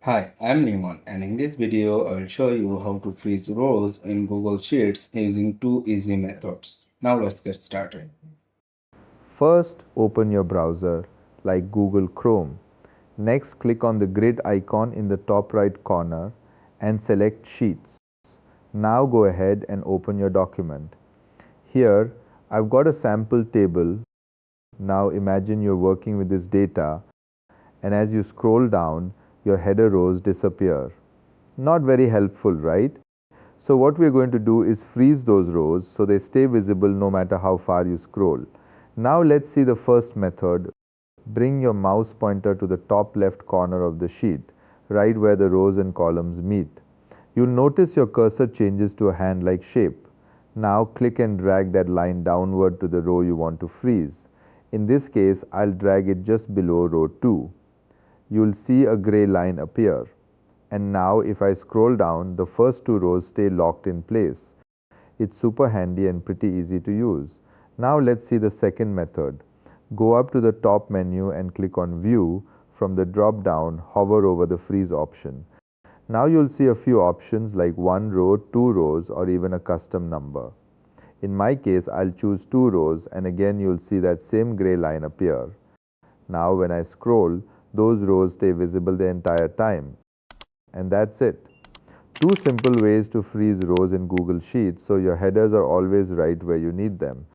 Hi, I'm Limon, and in this video I'll show you how to freeze rows in Google Sheets using two easy methods. Now let's get started. First, open your browser like Google Chrome. Next, click on the grid icon in the top right corner and select Sheets. Now go ahead and open your document. Here, I've got a sample table. Now imagine you're working with this data, and as you scroll down, your header rows disappear. Not very helpful, right? So what we're going to do is freeze those rows so they stay visible no matter how far you scroll. Now let's see the first method. Bring your mouse pointer to the top left corner of the sheet, right where the rows and columns meet. You'll notice your cursor changes to a hand-like shape. Now click and drag that line downward to the row you want to freeze. In this case, I'll drag it just below row 2. You'll see a gray line appear. And now if I scroll down, the first two rows stay locked in place. It's super handy and pretty easy to use. Now let's see the second method. Go up to the top menu and click on View. From the drop down, hover over the freeze option. Now you'll see a few options like 1 row, 2 rows, or even a custom number. In my case, I'll choose 2 rows, and again you'll see that same gray line appear. Now when I scroll, those rows stay visible the entire time. And that's it. Two simple ways to freeze rows in Google Sheets so your headers are always right where you need them.